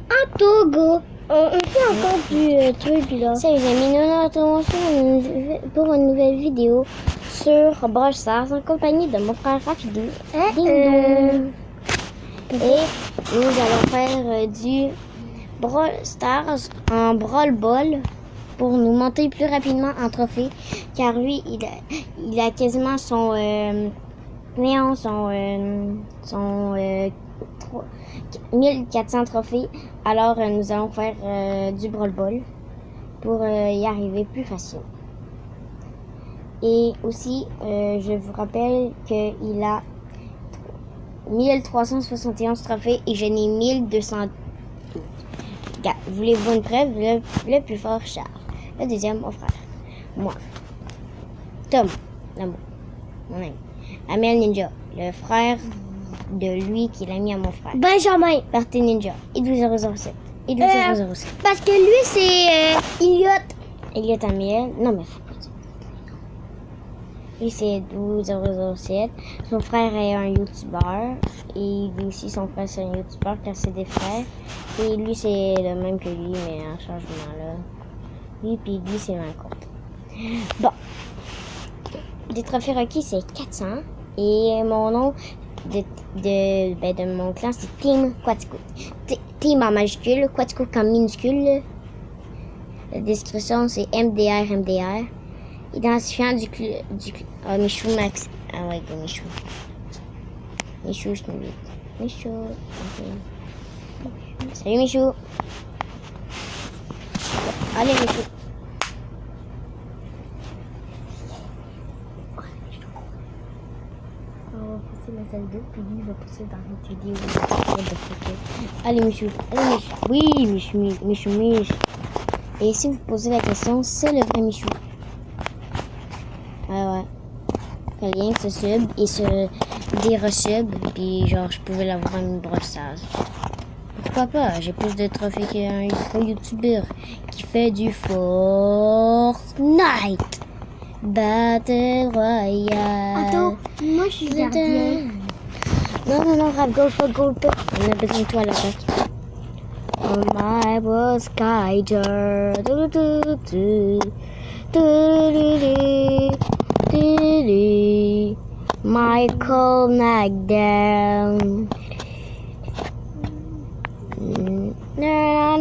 En Togo, on fait encore du truc là. Salut les amis, nous nous retrouvons pour une nouvelle vidéo sur Brawl Stars en compagnie de mon frère Rafidou. Ding dong. Et nous allons faire du Brawl Stars en Brawl Ball pour nous monter plus rapidement en trophée, car lui il a quasiment son 1400 trophées. Alors nous allons faire du Brawl Ball pour y arriver plus facile. Et aussi je vous rappelle qu'il a 1371 trophées et je n'ai 1200. Voulez-vous une preuve? Le plus fort, Charles. Le deuxième, mon frère. Moi. Tom, l'amour. Mon ami. Amel Ninja, le frère de lui qui l'a mis à mon frère. Benjamin. Party Ninja. Idou007. Idou007. Parce que lui, c'est Elliot. Elliot Amiel. Non, mais faut pas dire. Lui, c'est Idou007. Son frère est un YouTuber. Et lui aussi, son frère, c'est un YouTuber car c'est des frères. Et lui, c'est le même que lui, mais un changement là. Lui, puis lui, c'est le même compte. Bon. Des trophées requis, c'est 400. Et mon nom de mon clan, c'est Team Quatico. Team en majuscule, Quatico en minuscule. La description, c'est MDR. Identifiant du Michou Max. Ah ouais, go Michou. Michou, je m'oublie. Michou. Okay. Salut Michou. Allez Michou. On va passer la salle 2, puis lui va passer dans notre vidéo. Allez Michou. Allez Michou. Oui, Michou. Et si vous posez la question, c'est le vrai Michou. Ouais. Quelqu'un qui se sub et se dérosub, puis genre je pouvais l'avoir en une brossage. Pourquoi pas? J'ai plus de trophées qu'un youtubeur qui fait du Fortnite Battle Royale. Attends, moi je suis gardien. Non, Rap, go pas. On a besoin de toi à l'attaque. Oh my was Skyger. Michael Knockdown. Na.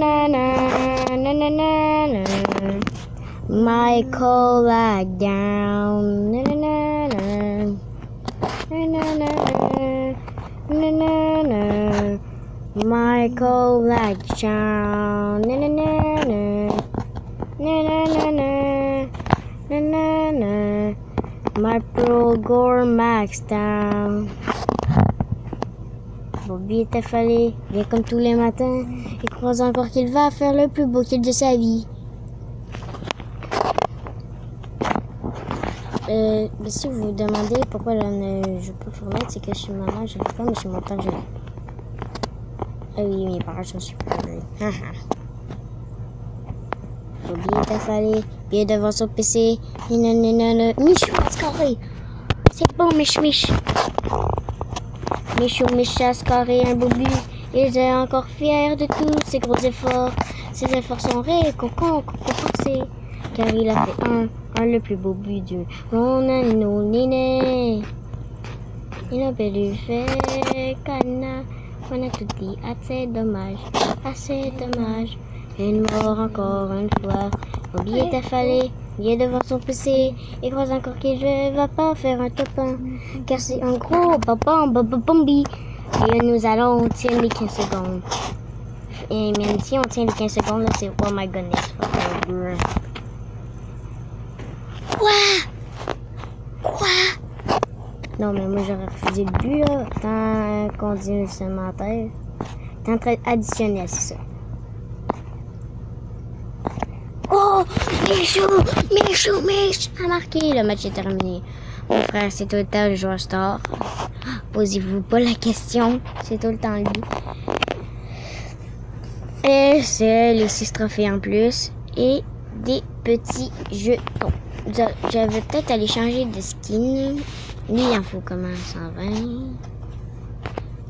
Michael Knockdown. Na. Michael Knockdown. Na. My Pro Gore Max Down. Bobby est affalé, bien comme tous les matins, et croit encore qu'il va faire le plus beau kill de sa vie. Mais si vous vous demandez pourquoi je ne joue pas Fortnite, c'est que chez maman je ne pas, mais chez mon père je l'ai. Ah oui, mes parents sont super heureux. Bobby est affalé, bien devant son PC. Michou, carré. C'est bon, Michou. Michou a scoré un beau but. Il est encore fier de tous ses gros efforts. Ses efforts sont récompensés. Car il a fait le plus beau but du monde. Il a perdu fait qu'on a tout dit. Assez dommage. Il mort encore une fois. Bobby est affalé. Il est devant son PC et croise encore qu'il ne va pas faire un top 1 car c'est un gros bombi. Et nous allons tenir les 15 secondes. Et même si on tient les 15 secondes, là, c'est oh my goodness. Quoi? Non, mais moi j'aurais refusé le but là. Tant qu'on dit supplémentaire. Tant additionnel, c'est ça. Oh, Michou a marqué. Le match est terminé. Mon frère, c'est tout le temps le joueur star. Posez-vous pas la question. C'est tout le temps lui. Et c'est les 6 trophées en plus. Et des petits jetons. Je vais peut-être aller changer de skin. Lui, il en faut comment? 120.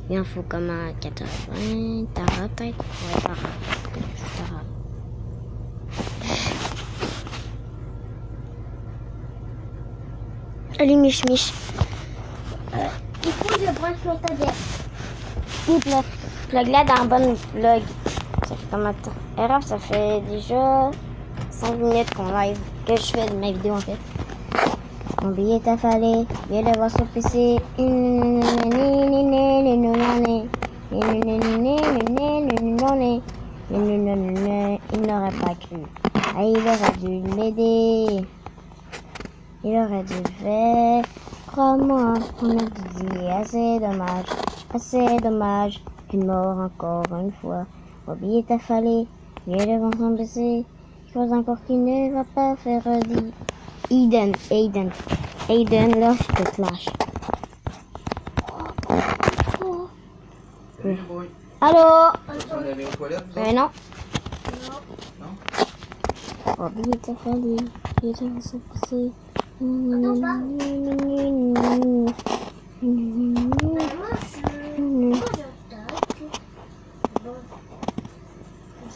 Il en faut comme à 80. Tara, peut-être? Ouais, Tara. Tara. Allez, Mich. Il faut que je branche mon tablette. Oui, plug-la dans le bon plug. Ça fait combien de temps? Erreur, ça fait déjà 5 minutes qu'on live. Que je fais de ma vidéo en fait. Mon billet est affalé. Viens le voir sur PC. Il n'aurait pas cru. Ah, il aurait dû m'aider. Il aurait dû le faire. Crois-moi, on a dit assez dommage. Assez dommage. Une mort encore une fois. Bobby est affalé. Il est devant son PC. Je crois encore qu'il ne va pas faire redire. Aiden, là, je te clash. Allô? Non. Bobby est affalé. Il est devant son PC.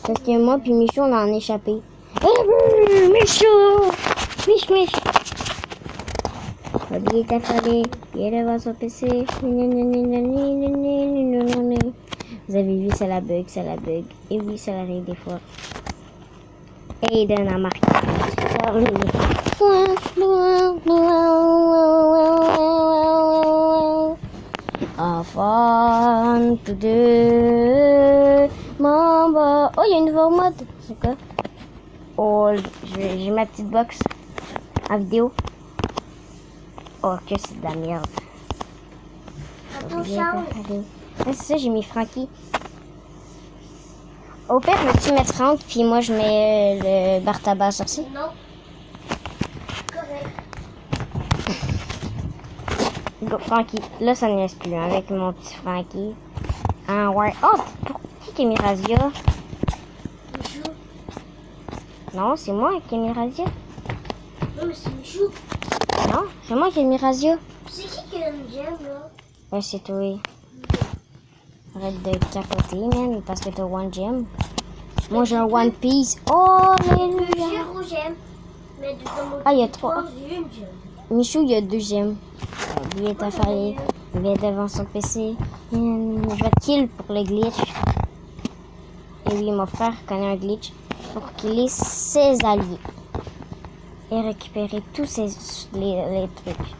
Parce que moi puis Michou on a en échappé. Michou! Mich! Bobby est affalé. Il est devant son PC. Vous avez vu, ça la bug. Et oui, ça arrive des fois. Aiden a marqué. Enfant tous deux, Mamba. Oh, il y a une nouveau mode. C'est quoi? Oh, j'ai ma petite box en vidéo. Oh, que c'est de la merde. C'est ça, j'ai mis Frankie. Au pire, veux-tu mettre Franck, puis moi je mets le Bartaba sorcier? Non. Correct. Go, Frankie. Là, ça ne reste plus hein, avec mon petit Frankie. Ah ouais. Oh, pour qui est mis Razia? Michou. Non, c'est moi qui ai mis Razia. Non, mais c'est Michou. Non, c'est moi qui ai mis Razia. C'est qui a une gemme, là? Ouais, c'est toi. Arrête de capoter, man, parce que t'as One Gem. Moi, j'ai un One Piece. Oh, alléluia. J'ai gem. Mais dans mon Ah, il y a 3. j'ai une gemme. Michou, il y a 2 gemmes. Lui est affalé. Il est devant son PC. Je vais kill pour le glitch. Et oui, mon frère connaît un glitch pour qu'il ait ses alliés. Et récupérer tous les trucs.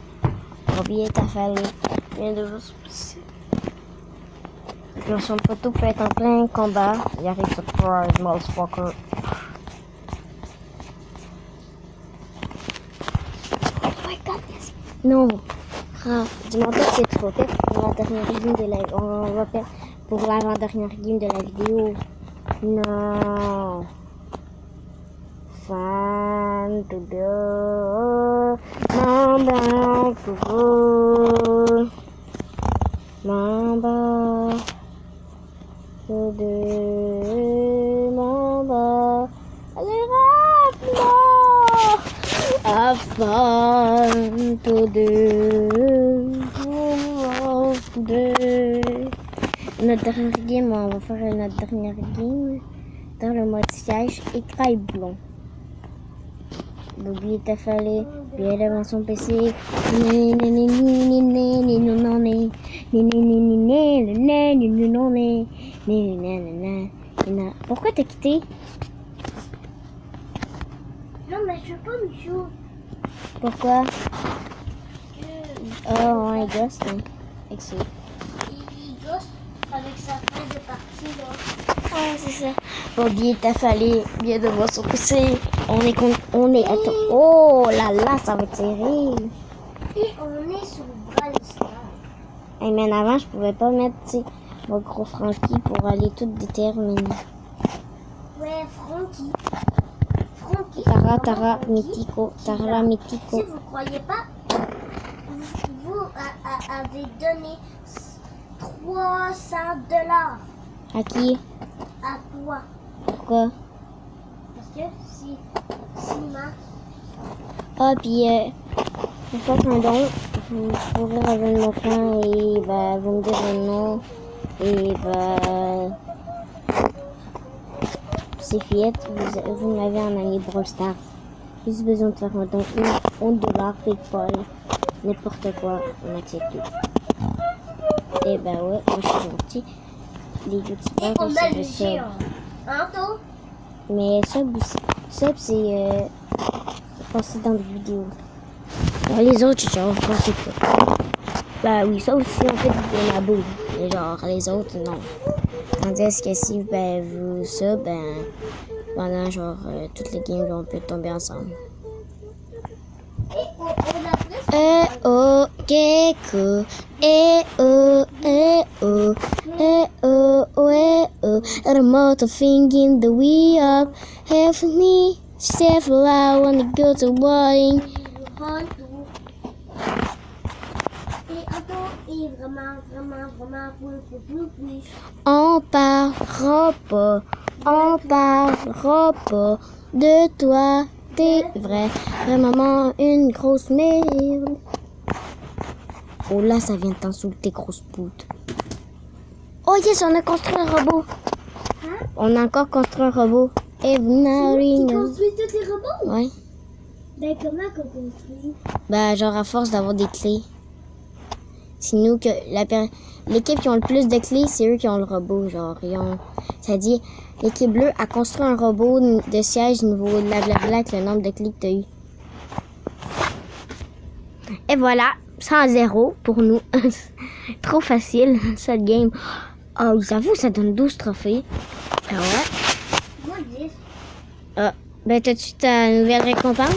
Bobby est affalé. Il vient devant son PC. Son poteau peut être en plein combat. Il arrive surprise, motherfucker. Oh my god, yes. Non. Dis-moi pas que c'est trop tard pour la dernière game de la on va faire pour l'avant-dernière game de la vidéo. Non. Fan to do. Mamba to go. Mamba. To do. Mamba. Allez, rapidement. Afin to do. Notre dernière game, on va faire notre dernière game dans le mode siège écran blond. Bobby est affalé, il est devant son PC. Pourquoi t'as quitté? Non, mais je veux pas Michou. Pourquoi? Oh, ouais, gosse, excellent. Il gosse avec sa fin de partie, là. Ah, c'est ça. Bobby est affalé, bien devant son PC. On est. Attends. Oh là là, ça va tirer. Et on est sur Brawl. Hey, mais avant, je pouvais pas mettre, tu sais, mon gros Frankie pour aller tout déterminer. Ouais, Frankie. Frankie. Tara, Mythico. Tara, Mythico. Si vous croyez pas, vous avez donné $300 À qui? à toi. Pourquoi? Parce que si ma Ah, puis, vous faites un don, vous pourrez rejoindre mon clan et bah, vous me direz non. Et ben, c'est fait. Vous m'avez en année Brawl Stars. Juste besoin de faire un don $1, PayPal, n'importe quoi, on accepte tout. Et ben ouais, moi je suis gentil. Les youtubeurs On aussi a de le sub. géant. Hein, toi? Mais sub c'est passer dans des vidéos. Alors, les autres, genre, je pensais pas. Bah oui, ça aussi, en fait, il y en a beaucoup. Mais genre, les autres, non. Tandis que si ben, vous ça, ben, pendant genre toutes les games, on peut tomber ensemble. Et on a presque. Oh, gecko. Oh, oh. Oh. At a motor thinking the we up. Help me. Step I wanna go to Wine. Et attends, et vraiment, oui. On parlera pas de toi, t'es vraiment une grosse merde. Oh là, ça vient de t'insulter, grosse pute. Oh yes, on a construit un robot. Hein? On a encore construit un robot. Et Tu construis tous les robots? Ouais. Ben comment qu'on construit? Bah genre à force d'avoir des clés. C'est nous que l'équipe qui ont le plus de clés, c'est eux qui ont le robot. Genre, ça dit, l'équipe bleue a construit un robot de siège niveau de la blabla avec le nombre de clés que tu as eu. Et voilà, 100-0 pour nous. Trop facile, cette game. Oh, j'avoue, ça donne 12 trophées. Ah ouais. Moi 10. Ah, ben t'as-tu ta nouvelle récompense?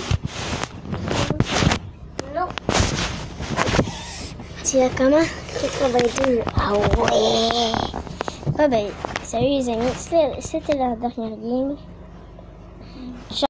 Non. Tu as comment? 82. Ah ouais! Ah ben, salut les amis, c'était la dernière game.